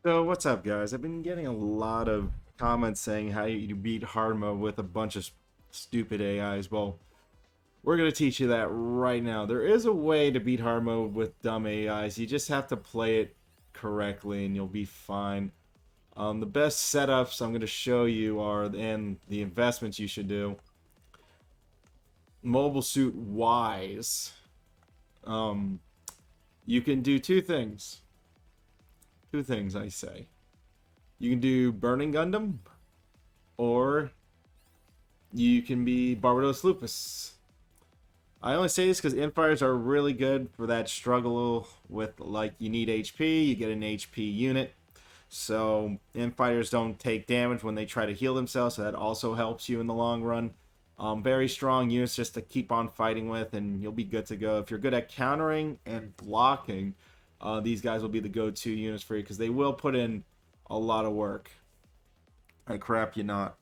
So what's up, guys? I've been getting a lot of comments saying how you beat hard mode with a bunch of stupid AIs. Well, we're gonna teach you that right now. There is a way to beat hard mode with dumb AIs. You just have to play it correctly, and you'll be fine. The best setups I'm gonna show you are, and the investments you should do. Mobile suit wise, um, you can do two things. Two things, I say. You can do Burning Gundam, or you can be Barbados Lupus. I only say this because infires are really good for that struggle with, like, you need HP, you get an HP unit. So infighters don't take damage when they try to heal themselves, so that also helps you in the long run. Very strong units just to keep on fighting with, and you'll be good to go. If you're good at countering and blocking, these guys will be the go-to units for you because they will put in a lot of work. I crap you not.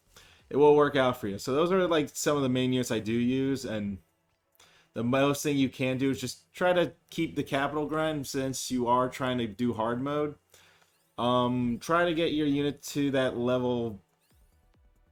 It will work out for you. So those are like some of the main units I do use, and the most thing you can do is just try to keep the capital grind since you are trying to do hard mode. Try to get your unit to that level,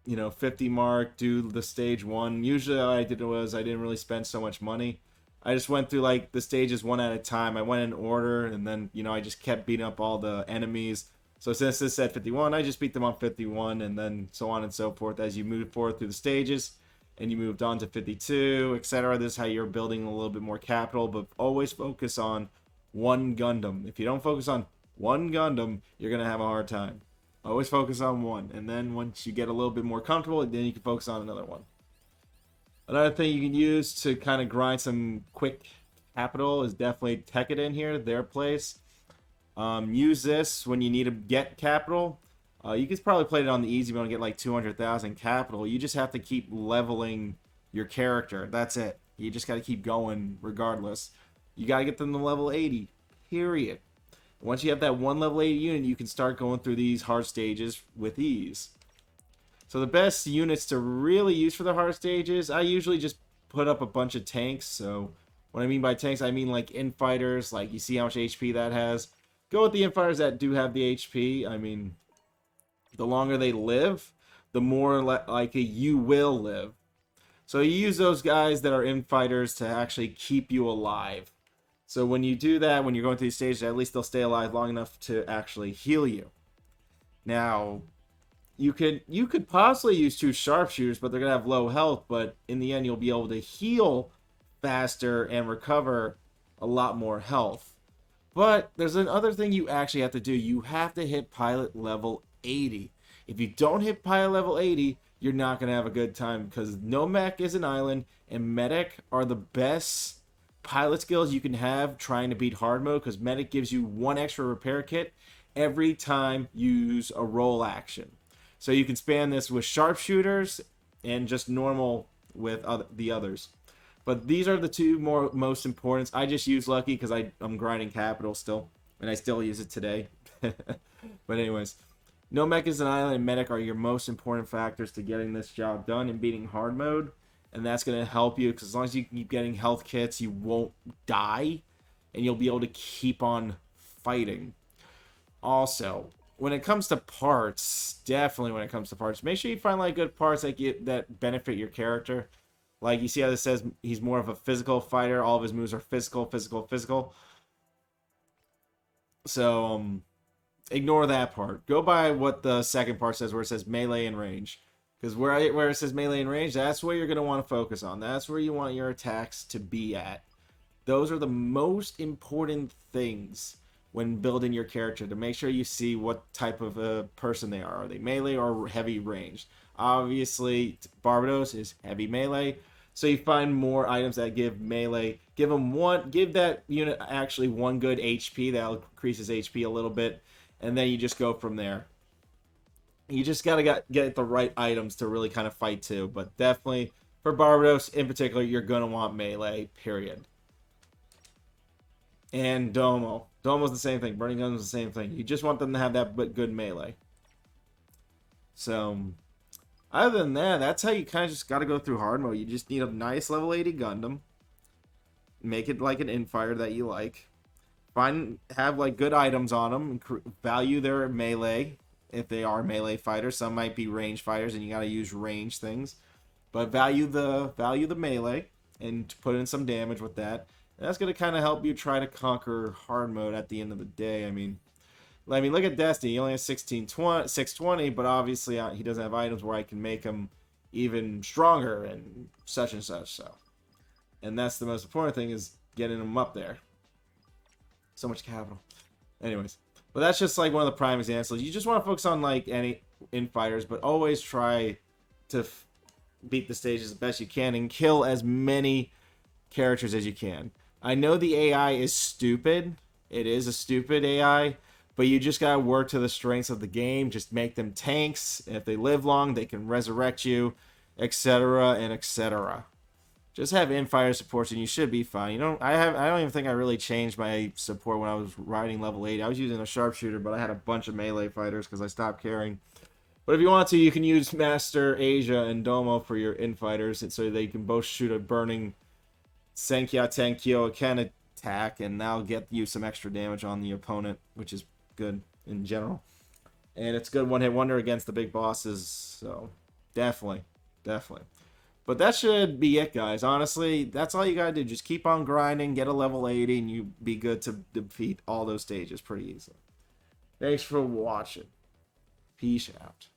50 mark, do the stage one. Usually what I did was I didn't really spend so much money. I just went through like the stages one at a time. I went in order, and then, I just kept beating up all the enemies. So since this said 51, I just beat them on 51, and then so on and so forth as you move forward through the stages. And you moved on to 52, etc. This is how you're building a little bit more capital, but always focus on one Gundam. If you don't focus on one Gundam, you're going to have a hard time. Always focus on one, and then once you get a little bit more comfortable, then you can focus on another one. Another thing you can use to kind of grind some quick capital is definitely Tekkadan here, their place. Use this when you need to get capital. You could probably play it on the easy mode and get like 200,000 capital. You just have to keep leveling your character. That's it. You just got to keep going regardless. You got to get them to level 80, period. Once you have that one level 80 unit, you can start going through these hard stages with ease. So the best units to really use for the hard stages, I usually just put up a bunch of tanks. So what I mean by tanks, I mean like infighters. Like, you see how much HP that has. Go with the infighters that do have the HP. I mean, the longer they live, the more likely you will live. So you use those guys that are infighters to actually keep you alive. So when you do that, when you're going through these stages, at least they'll stay alive long enough to actually heal you. Now, you could possibly use two sharpshooters, but they're gonna have low health. But in the end, you'll be able to heal faster and recover a lot more health. But there's another thing you actually have to do. You have to hit pilot level 80. If you don't hit pilot level 80, you're not going to have a good time because no mech is an island, and medic are the best pilot skills you can have trying to beat hard mode because medic gives you one extra repair kit every time you use a roll action. So you can span this with sharpshooters and just normal with the others. But these are the two most important. I just use Lucky because I'm grinding capital still, and I still use it today. But anyways, no mech is an island, and medic are your most important factors to getting this job done and beating hard mode. And that's going to help you because as long as you keep getting health kits, you won't die, and you'll be able to keep on fighting. Also, when it comes to parts, definitely when it comes to parts, make sure you find like good parts that benefit your character. Like, you see how this says he's more of a physical fighter. All of his moves are physical, physical, physical. So, ignore that part. Go by what the second part says, where it says melee and range. Because where it says melee and range, that's where you're going to want to focus on. That's where you want your attacks to be at. Those are the most important things when building your character, to make sure you see what type of a person they are. Are they melee or heavy range? Obviously, Barbados is heavy melee. So you find more items that give melee. Give that unit actually one good HP. That'll increase his HP a little bit. And then you just go from there. You just gotta get the right items to really kind of fight too. But definitely, for Barbados in particular, you're gonna want melee, period. And Domo. Domo's the same thing. Burning Gun's the same thing. You just want them to have that good melee. So, other than that, that's how you kind of just got to go through hard mode. You just need a nice level 80 Gundam. Make it like an Infighter that you like. have like good items on them, value their melee if they are melee fighters. Some might be range fighters, and you got to use range things. But value the melee and put in some damage with that. And that's gonna kind of help you try to conquer hard mode at the end of the day. I mean, look at Destiny. He only has 620, but obviously he doesn't have items where I can make him even stronger and such and such. So, and that's the most important thing is getting him up there. So much capital. Anyways, but that's just like one of the prime examples. You just want to focus on like any fighters, but always try to beat the stage as best you can and kill as many characters as you can. I know the AI is stupid. It is a stupid AI, but you just gotta work to the strengths of the game. Just make them tanks. And if they live long, they can resurrect you, etc. and etc. Just have in-fire supports and you should be fine. I don't even think I really changed my support when I was riding level 8. I was using a sharpshooter, but I had a bunch of melee fighters because I stopped caring. But if you want to, you can use Master Asia and Domo for your in-fighters, and so they can both shoot a burning Senkya Tenkyo Ken attack, and that'll get you some extra damage on the opponent, which is good in general. And it's a good one-hit wonder against the big bosses, so definitely. But that should be it, guys. Honestly, that's all you gotta do. Just keep on grinding, get a level 80, and you be good to defeat all those stages pretty easily. Thanks for watching. Peace out.